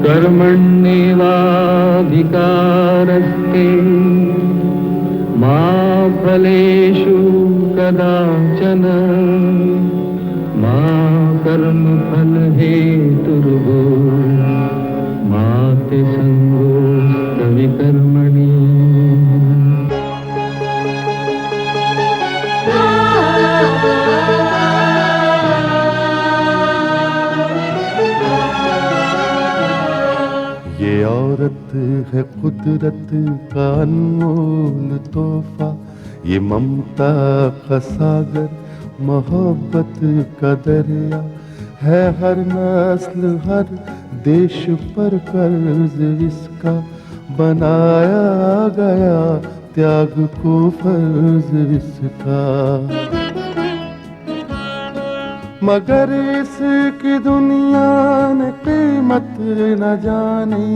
कर्मण्येवाधिकारस्ते मा फलेषु कदाचन मा कर्मफलहेतुर्भो मा ते संगोऽस्त्वविकर्मणि। ये औरत है कुदरत का अनमोल तोहफा, ये ममता का सागर मोहब्बत का दरिया है, हर नस्ल हर देश पर कर्ज इसका बनाया गया, त्याग को फर्ज इसका। मगर इसकी दुनिया ने कीमत न जानी,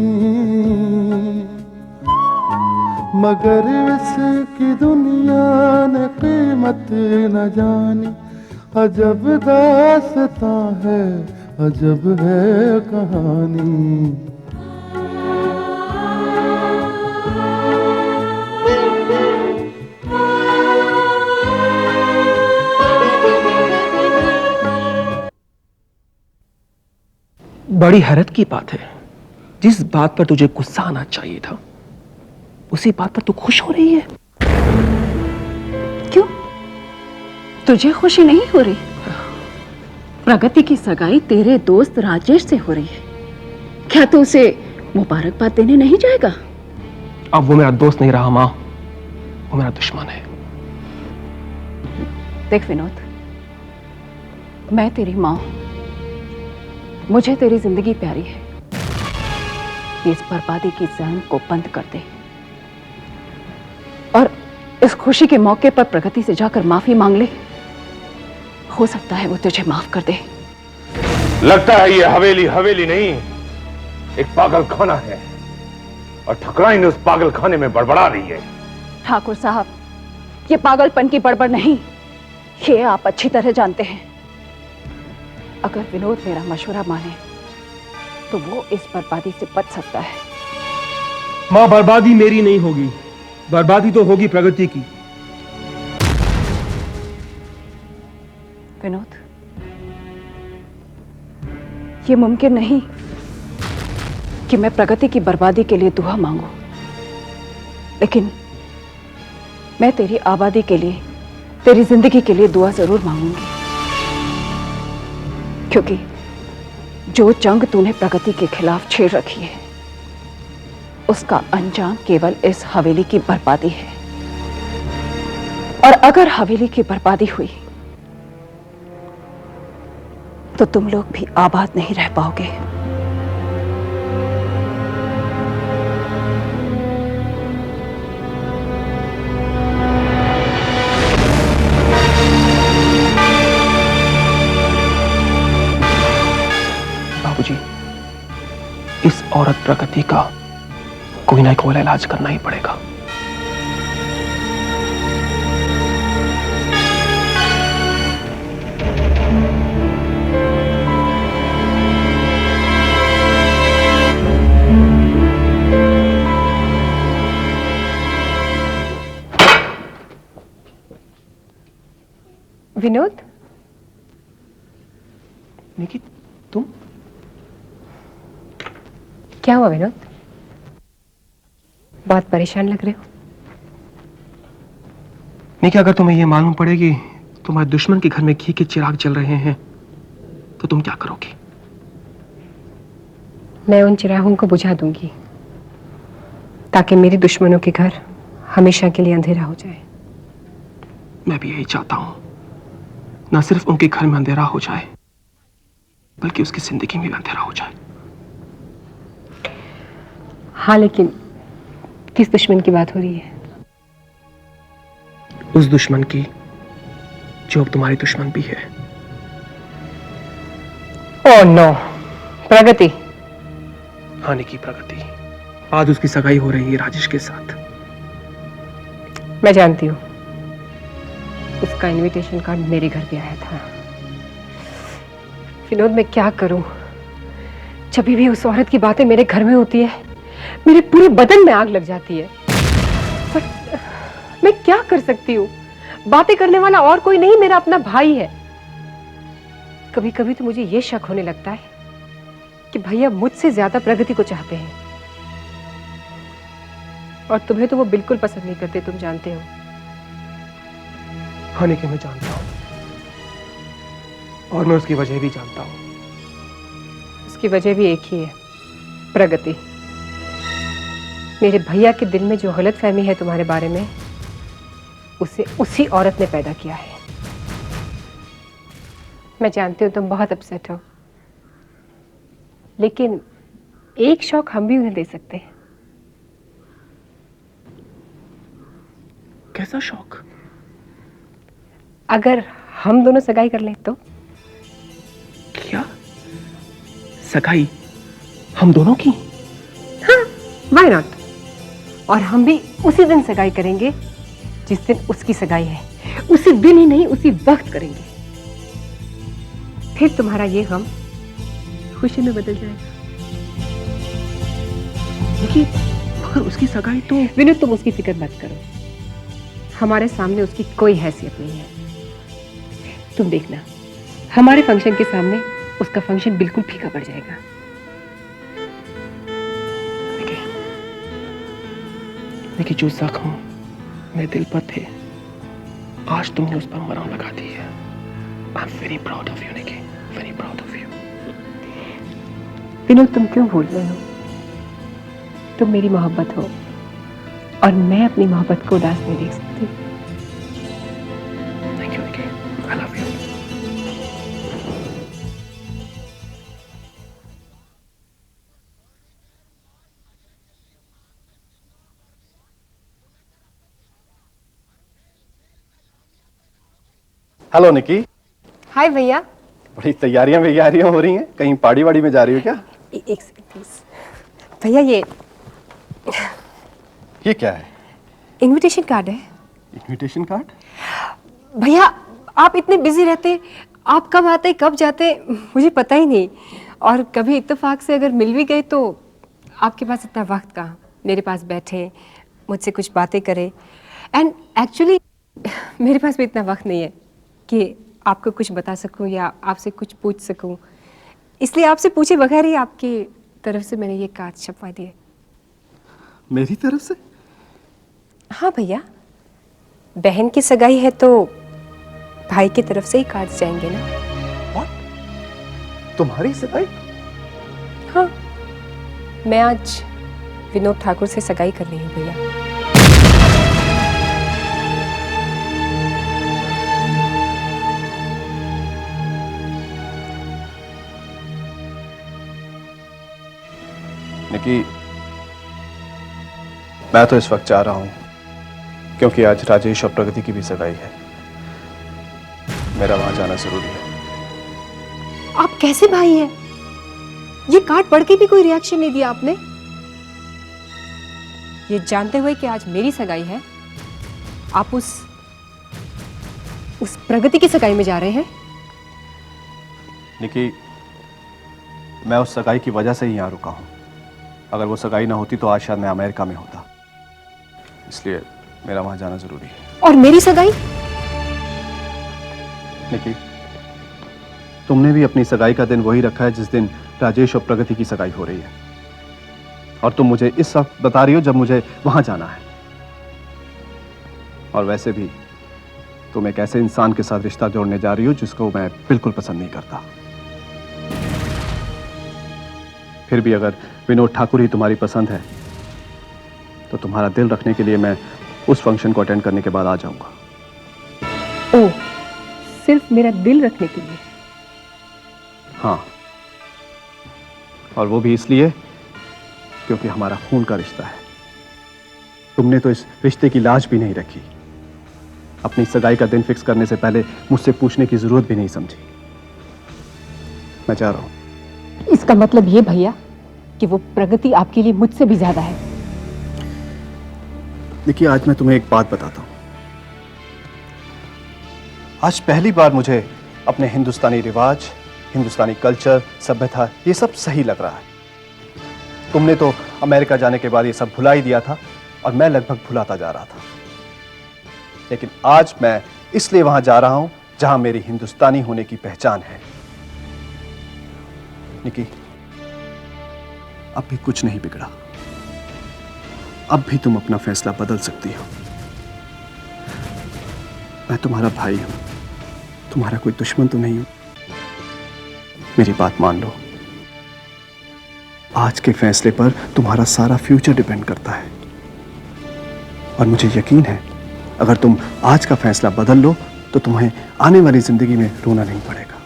मगर इसकी दुनिया ने कीमत न जानी। अजब दास्तां है, अजब है कहानी। बड़ी हैरत की बात है, जिस बात पर तुझे गुस्सा आना चाहिए था उसी बात पर तू खुश हो रही है। क्यों? तुझे खुशी नहीं हो रही? प्रगति की सगाई तेरे दोस्त राजेश से हो रही है, क्या तू उसे मुबारकबाद देने नहीं जाएगा? अब वो मेरा दोस्त नहीं रहा मां, वो मेरा दुश्मन है। देख विनोद, मैं तेरी मां हूं, मुझे तेरी जिंदगी प्यारी है। इस बर्बादी की जंग को बंद कर दे और इस खुशी के मौके पर प्रगति से जाकर माफी मांग ले। हो सकता है वो तुझे माफ कर दे। लगता है ये हवेली हवेली नहीं, एक पागल खाना है और ठकुराइन उस पागल खाने में बड़बड़ा रही है। ठाकुर साहब, ये पागलपन की बड़बड़ नहीं, ये आप अच्छी तरह जानते हैं। अगर विनोद मेरा मशवरा माने तो वो इस बर्बादी से बच सकता है। मां, बर्बादी मेरी नहीं होगी, बर्बादी तो होगी प्रगति की। विनोद, ये मुमकिन नहीं कि मैं प्रगति की बर्बादी के लिए दुआ मांगू, लेकिन मैं तेरी आबादी के लिए, तेरी जिंदगी के लिए दुआ जरूर मांगूंगी, क्योंकि जो जंग तूने प्रगति के खिलाफ छेड़ रखी है उसका अंजाम केवल इस हवेली की बर्बादी है। और अगर हवेली की बर्बादी हुई तो तुम लोग भी आबाद नहीं रह पाओगे। बाबूजी, इस औरत प्रगति का कोई ना कोई इलाज करना ही पड़ेगा। विनोद, निकी, तुम? क्या हुआ विनोद? बहुत परेशान लग रहे हो। निकी, अगर तुम्हें यह मालूम पड़ेगी तुम्हारे दुश्मन के घर में घी के चिराग जल रहे हैं तो तुम क्या करोगी? मैं उन चिरागों को बुझा दूंगी ताकि मेरे दुश्मनों के घर हमेशा के लिए अंधेरा हो जाए। मैं भी यही चाहता हूं, न सिर्फ उनके घर में अंधेरा हो जाए बल्कि उसकी जिंदगी में भी अंधेरा हो जाए। हाँ, लेकिन किस दुश्मन की बात हो रही है? उस दुश्मन की जो अब तुम्हारी दुश्मन भी है। ओह नो, प्रगति। हाँ निकी, प्रगति। आज उसकी सगाई हो रही है राजेश के साथ। मैं जानती हूँ, उसका इनविटेशन कार्ड मेरे घर पे आया था। विनोद, मैं क्या करूं? जब भी उस औरत की बातें मेरे घर में होती है, मेरे पूरे बदन में आग लग जाती है। पर मैं क्या कर सकती हूँ? बातें करने वाला और कोई नहीं, मेरा अपना भाई है। कभी कभी तो मुझे यह शक होने लगता है कि भैया मुझसे ज्यादा प्रगति को चाहते हैं, और तुम्हें तो वो बिल्कुल पसंद नहीं करते, तुम जानते हो। हाँ निकी, मैं जानता हूँ, और मैं उसकी वजह भी जानता हूँ। उसकी वजह भी एक ही है, प्रगति। मेरे भैया के दिल में जो गलतफहमी है तुम्हारे बारे में, उसे उसी औरत ने पैदा किया है। मैं जानती हूँ तुम बहुत अपसेट हो, लेकिन एक शौक हम भी उन्हें दे सकते हैं। कैसा शौक? अगर हम दोनों सगाई कर लें तो? क्या सगाई हम दोनों की? हाँ, व्हाई नॉट। और हम भी उसी दिन सगाई करेंगे जिस दिन उसकी सगाई है। उसी दिन ही नहीं, उसी वक्त करेंगे। फिर तुम्हारा ये गम खुशी में बदल जाएगा। निकी, मगर उसकी सगाई तो... विनोद, तुम उसकी फिक्र मत करो। हमारे सामने उसकी कोई हैसियत नहीं है। तुम देखना, हमारे फंक्शन के सामने उसका फंक्शन बिल्कुल फीका पड़ जाएगा। निकी, जो जख्म मेरे दिल पर थे, आज तुमने उस पर मरहम लगा दी है। I am very proud of you Nikki, very proud of you. Vinod, तुम क्यों भूल रहे हो? तुम मेरी मोहब्बत हो, और मैं अपनी मोहब्बत को उदास नहीं देख सकती। Thank you Nikki, I love you. Hello Nikki. Hi भैया। बड़ी तैयारियां हो रही हैं, कहीं पार्टी वाड़ी में जा रही हो क्या? एक सेकंड प्लीज। भैया, ये क्या है? इनविटेशन कार्ड है। Invitation card? भैया, आप इतने बिजी रहते, आप कब आते कब जाते मुझे पता ही नहीं। और कभी इत्तेफाक से अगर मिल भी गए तो आपके पास इतना वक्त कहाँ, मेरे पास बैठे मुझसे कुछ बातें करे। एंड एक्चुअली मेरे पास भी इतना वक्त नहीं है कि आपको कुछ बता सकूं या आपसे कुछ पूछ सकूं, इसलिए आपसे पूछे बगैर ही आपकी तरफ से मैंने ये कार्ड छपवा दिए। मेरी तरफ से? हाँ भैया, बहन की सगाई है तो भाई की तरफ से ही कार्ड जाएंगे ना। What? तुम्हारी सगाई? हाँ, मैं आज विनोद ठाकुर से सगाई कर रही हूँ भैया। निकी, मैं तो इस वक्त जा रहा हूं क्योंकि आज राजेश और प्रगति की भी सगाई है। मेरा वहां जाना जरूरी है। आप कैसे भाई हैं? ये कार्ड पढ़ के भी कोई रिएक्शन नहीं दिया आपने? ये जानते हुए कि आज मेरी सगाई है, आप उस प्रगति की सगाई में जा रहे हैं? निकी, मैं उस सगाई की वजह से ही यहां रुका हूं। अगर वो सगाई ना होती तो आज शायद मैं अमेरिका में होता, इसलिए मेरा वहां जाना जरूरी है। और मेरी सगाई? निकी, तुमने भी अपनी सगाई का दिन वही रखा है जिस दिन राजेश और प्रगति की सगाई हो रही है, और तुम मुझे इस वक्त बता रही हो जब मुझे वहां जाना है। और वैसे भी तुम एक ऐसे इंसान के साथ रिश्ता जोड़ने जा रही हो जिसको मैं बिल्कुल पसंद नहीं करता। फिर भी अगर विनोद ठाकुर ही तुम्हारी पसंद है तो तुम्हारा दिल रखने के लिए मैं उस फंक्शन को अटेंड करने के बाद आ जाऊंगा। ओह, सिर्फ मेरा दिल रखने के लिए? हाँ, और वो भी इसलिए क्योंकि हमारा खून का रिश्ता है। तुमने तो इस रिश्ते की लाज भी नहीं रखी, अपनी सगाई का दिन फिक्स करने से पहले मुझसे पूछने की जरूरत भी नहीं समझी। मैं जा रहा हूं। इसका मतलब ये भैया कि वो प्रगति आपके लिए मुझसे भी ज्यादा है। देखिए, आज मैं तुम्हें एक बात बताता हूं। आज पहली बार मुझे अपने हिंदुस्तानी रिवाज हिंदुस्तानी कल्चर, सभ्यता, ये सब सही लग रहा है। तुमने तो अमेरिका जाने के बाद ये सब भुला ही दिया था और मैं लगभग भुलाता जा रहा था। लेकिन आज मैं इसलिए वहां जा रहा हूं जहां मेरी हिंदुस्तानी होने की पहचान है। निकी, अब भी कुछ नहीं बिगड़ा। अब भी तुम अपना फैसला बदल सकती हो। मैं तुम्हारा भाई हूं, तुम्हारा कोई दुश्मन तो नहीं हूं। मेरी बात मान लो। आज के फैसले पर तुम्हारा सारा फ्यूचर डिपेंड करता है और मुझे यकीन है अगर तुम आज का फैसला बदल लो तो तुम्हें आने वाली जिंदगी में रोना नहीं पड़ेगा।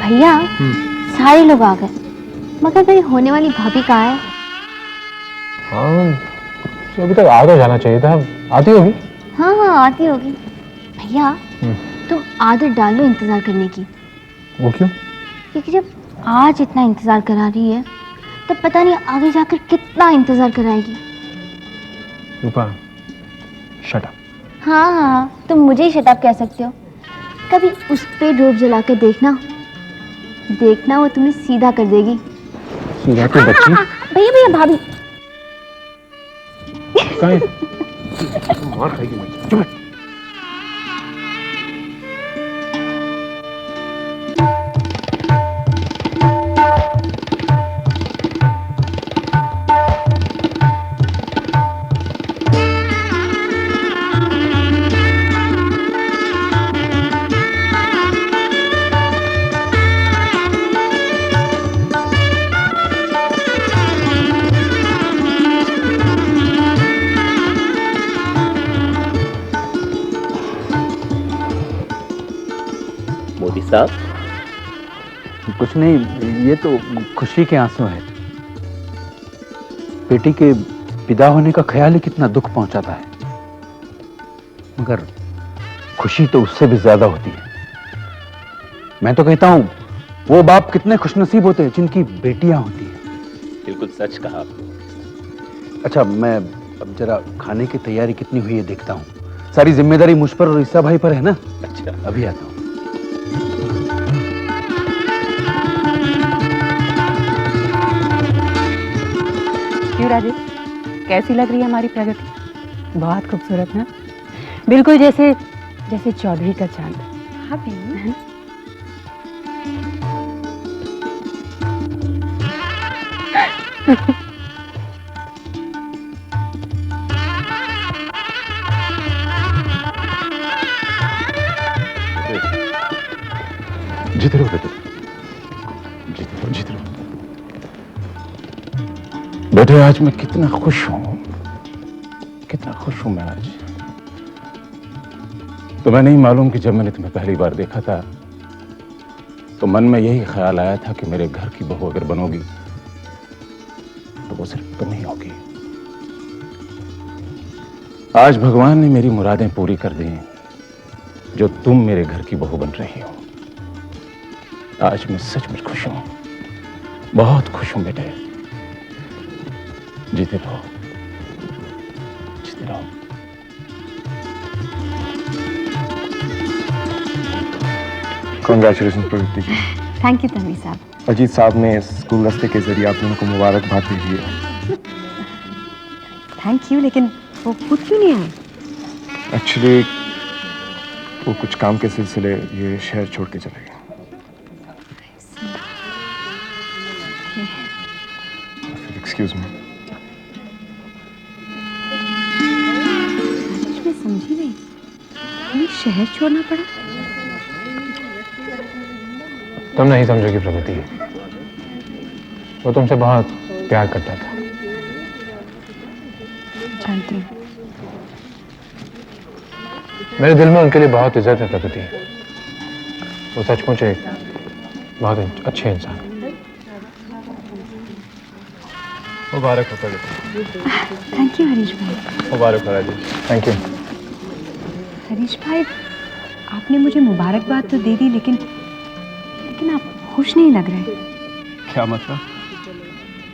भैया सारे लोग आ गए, मगर मेरी होने वाली भाभी कहाँ है? हाँ, तो अभी तक आ तो जाना चाहिए था। आती होगी? हाँ हाँ आती होगी। भैया तुम आदत डाल लो इंतजार करने की। वो क्यों? क्योंकि जब आज इतना इंतजार करा रही है तब पता नहीं आगे जाकर कितना इंतजार कराएगी। रूपा, शट अप। हाँ हाँ तुम मुझे ही शट अप कह सकते हो। कभी उस पे डोब जला के देखना, देखना वो तुम्हें सीधा कर देगी। सीधा तो बच्ची। भैया भैया भाभी। कहाँ है? मार खाएगी मुझे। चुप। मोदी साहब, कुछ नहीं, ये तो खुशी के आंसू है। बेटी के विदा होने का ख्याल ही कितना दुख पहुंचाता है, मगर खुशी तो उससे भी ज्यादा होती है। मैं तो कहता हूं वो बाप कितने खुशनसीब होते हैं जिनकी बेटियां होती हैं। बिल्कुल सच कहा आपने। अच्छा, मैं अब जरा खाने की तैयारी कितनी हुई है देखता हूँ। सारी जिम्मेदारी मुझ पर और ईसा भाई पर है ना। अच्छा, अभी आता हूँ। क्यों राजेश, कैसी लग रही है हमारी प्रगति? बहुत खूबसूरत ना, बिल्कुल जैसे जैसे चौधरी का चांद। हाँ भी। जीते रहो बेटे, जीते रहो, जीते रहो। बेटे आज मैं कितना खुश हूं, कितना खुश हूं मैं आज। तुम्हें नहीं मालूम कि जब मैंने तुम्हें पहली बार देखा था तो मन में यही ख्याल आया था कि मेरे घर की बहू अगर बनोगी तो वो सिर्फ तुम ही होगी। आज भगवान ने मेरी मुरादें पूरी कर दी जो तुम मेरे घर की बहू बन रही हो। आज मैं सचमुच खुश हूं, बहुत खुश हूं बेटे। जीते रहो, जीते रहो। Congratulation Pragati ji. Thank you Tanvi sahab. Ajit साहब ने इस गुलदस्ते के जरिए आप दोनों को मुबारकबाद दी है। थैंक यू, लेकिन वो खुद क्यों नहीं आए? एक्चुअली वो कुछ काम के सिलसिले ये शहर छोड़ के चले गए। Excuse me. मैं समझी नहीं, हमें शहर छोड़ना पड़ा? तुम नहीं समझोगी प्रगति, वो तुमसे बहुत प्यार करता था। जानती हूँ। मेरे दिल में उनके लिए बहुत इज्जत है प्रगति। वो सचमुच एक बहुत अच्छे इंसान है। मुबारक हो प्रगति। थैंक यू हरीश भाई। मुबारक हो राजेश। Thank you. हरीश भाई, आपने मुझे मुबारकबाद तो दे दी, लेकिन आप खुश नहीं लग रहे। क्या मतलब?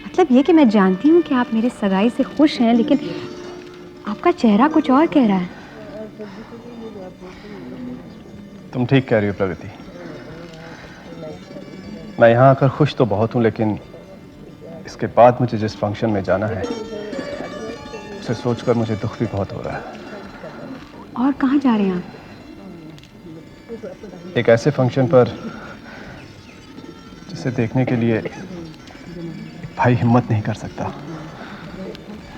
मतलब ये कि मैं जानती हूँ कि आप मेरे सगाई से खुश हैं, लेकिन आपका चेहरा कुछ और कह रहा है। तुम ठीक कह रही हो प्रगति। मैं यहाँ आकर खुश तो बहुत हूँ, लेकिन इसके बाद मुझे जिस फंक्शन में जाना है उसे सोचकर मुझे दुख भी बहुत हो रहा है। और कहाँ जा रहे हैं आप? एक ऐसे फंक्शन पर जिसे देखने के लिए एक भाई हिम्मत नहीं कर सकता।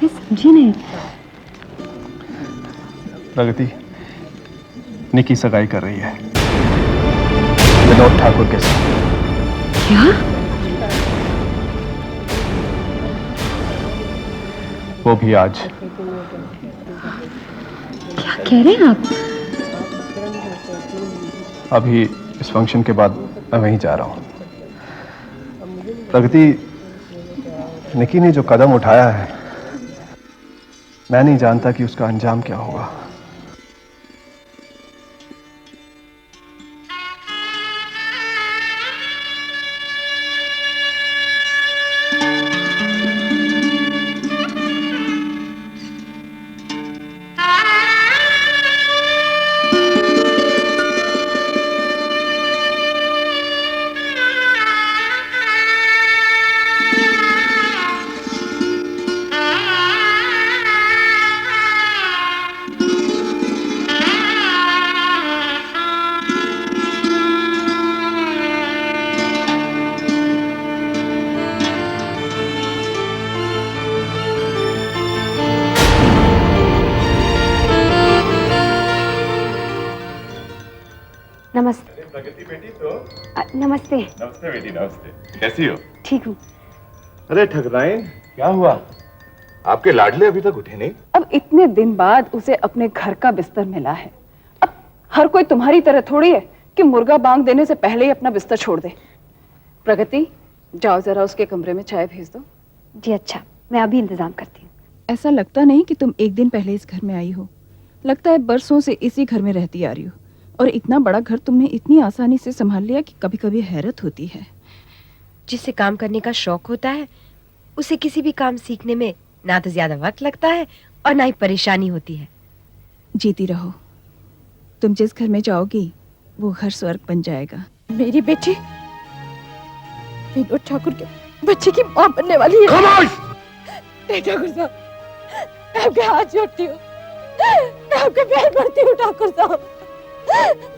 मैं समझी नहीं। प्रगति, निकी सगाई कर रही है विनोद ठाकुर के साथ। क्या? वो भी आज। क्या कह रहे हैं आप? अभी इस फंक्शन के बाद मैं वहीं जा रहा हूँ। प्रगति, निकी ने जो कदम उठाया है, मैं नहीं जानता कि उसका अंजाम क्या होगा। नमस्ते। प्रगति बेटी तो नमस्ते। नमस्ते बेटी, नमस्ते। कैसी हो? ठीक हूँ। अरे ठगराइन, क्या हुआ? आपके लाडले अभी तक उठे नहीं? अब इतने दिन बाद उसे अपने घर का बिस्तर मिला है। अब हर कोई तुम्हारी तरह थोड़ी है कि मुर्गा बांग देने से पहले ही अपना बिस्तर छोड़ दे। प्रगति, जाओ जरा उसके कमरे में चाय भेज दो। जी अच्छा, मैं अभी इंतजाम करती हूँ। ऐसा लगता नहीं कि तुम एक दिन पहले इस घर में आई हो। लगता है बरसों से इसी घर में रहती आ रही हो, और इतना बड़ा घर तुमने इतनी आसानी से संभाल लिया कि कभी कभी हैरत होती है। जिसे काम करने का शौक होता है उसे किसी भी काम सीखने में ना तो ज्यादा वक्त लगता है और ना ही परेशानी होती है। जीती रहो। तुम जिस घर में जाओगी वो घर स्वर्ग बन जाएगा। मेरी बेटी विनोद ठाकुर के बच्चे की मां बनने वाली है। खामोश! ठाकुर साहब, मैं आपके हाथ जोड़ती हूँ, मैं आपके पैर पड़ती हूँ ठाकुर साहब,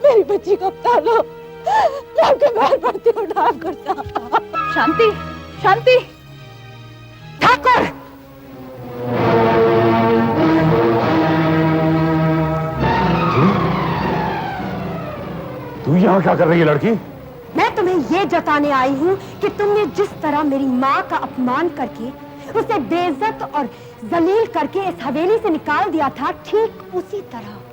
मेरी बच्ची को बता लो, मैं आपके पैर पड़ती हूँ ठाकुर साहब। शांति, शांति। ठाकुर! तू यहाँ क्या कर रही है लड़की? मैं तुम्हें ये जताने आई हूँ कि तुमने जिस तरह मेरी माँ का अपमान करके उसे बेइज्जत और जलील करके इस हवेली से निकाल दिया था, ठीक उसी तरह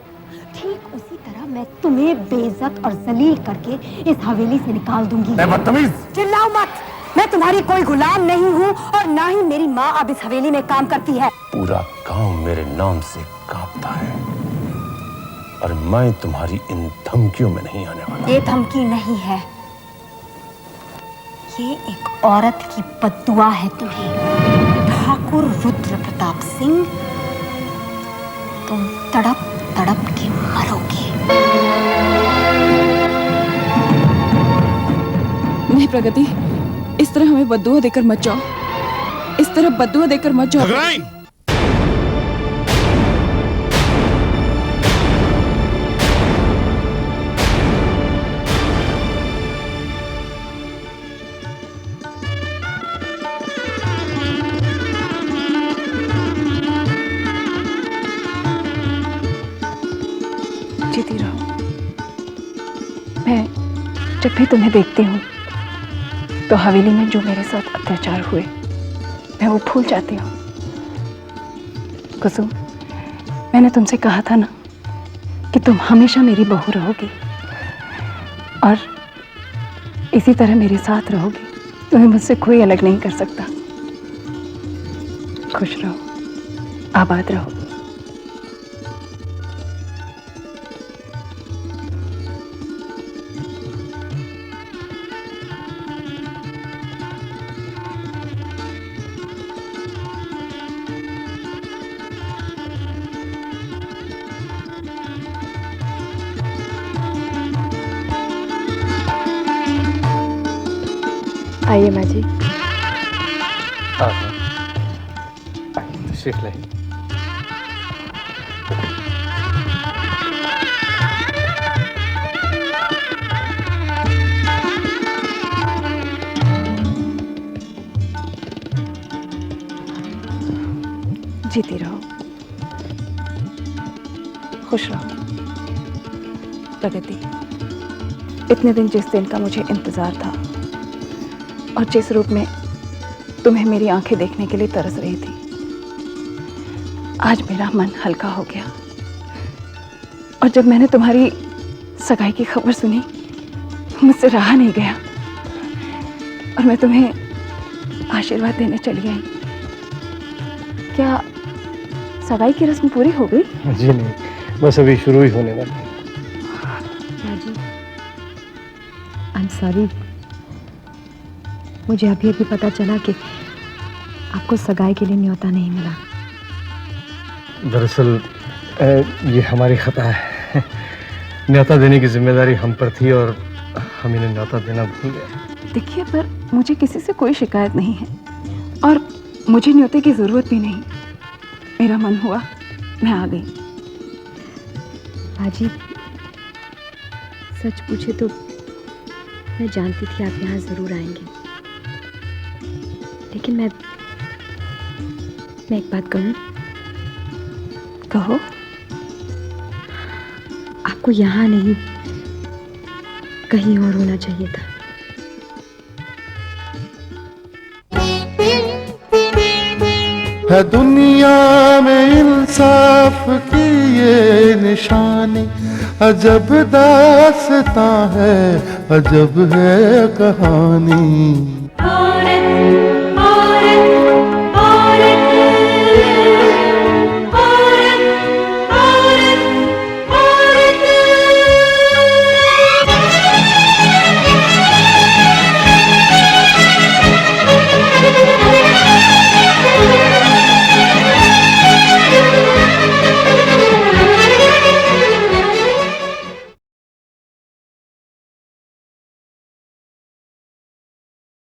मैं तुम्हें बेइज्जत और जलील करके इस हवेली से निकाल दूंगी। बदतमीज! चिल्लाओ मत, मैं तुम्हारी कोई गुलाम नहीं हूँ और ना ही मेरी माँ अब इस हवेली में काम करती है। पूरा गांव मेरे नाम से कांपता है और मैं तुम्हारी इन धमकियों में नहीं आने वाला। ये धमकी नहीं है, ये एक औरत की बद्दुआ है तुम्हें। ठाकुर रुद्र प्रताप सिंह, तुम तड़प तड़प के मरोगे। नहीं प्रगति, इस तरह हमें बद्दुआ देकर मत जाओ, इस तरह बद्दुआ देकर मत जाओ। मैं जब भी तुम्हें देखती हूँ तो हवेली में जो मेरे साथ अत्याचार हुए मैं वो भूल जाती हूँ। कुसुम, मैंने तुमसे कहा था ना कि तुम हमेशा मेरी बहू रहोगी और इसी तरह मेरे साथ रहोगी। तुम्हें मुझसे कोई अलग नहीं कर सकता। खुश रहो, आबाद रहो। आइए माँ जी। तशरीफ लाइए। जीती रहो, खुश रहो। प्रगति, इतने दिन जिस दिन का मुझे इंतजार था और जिस रूप में तुम्हें मेरी आंखें देखने के लिए तरस रही थी, आज मेरा मन हल्का हो गया। और जब मैंने तुम्हारी सगाई की खबर सुनी, मुझसे रहा नहीं गया और मैं तुम्हें आशीर्वाद देने चली आई। क्या सगाई की रस्म पूरी हो गई? जी नहीं, बस अभी शुरू ही होने वाली है। राजी, आई एम सॉरी। मुझे अभी अभी पता चला कि आपको सगाई के लिए न्योता नहीं मिला। दरअसल ये हमारी खता है। न्योता देने की जिम्मेदारी हम पर थी और हम इन्हें न्योता देना भूल गए। देखिए, पर मुझे किसी से कोई शिकायत नहीं है और मुझे न्योते की जरूरत भी नहीं। मेरा मन हुआ, मैं आ गई। बाजी, सच पूछे तो मैं जानती थी आप यहाँ जरूर आएंगे, लेकिन मैं एक बात कहूँ? कहो। आपको यहाँ नहीं, कहीं और होना चाहिए था। है दुनिया में इंसाफ की ये निशानी, अजब दास्तां है, अजब है कहानी।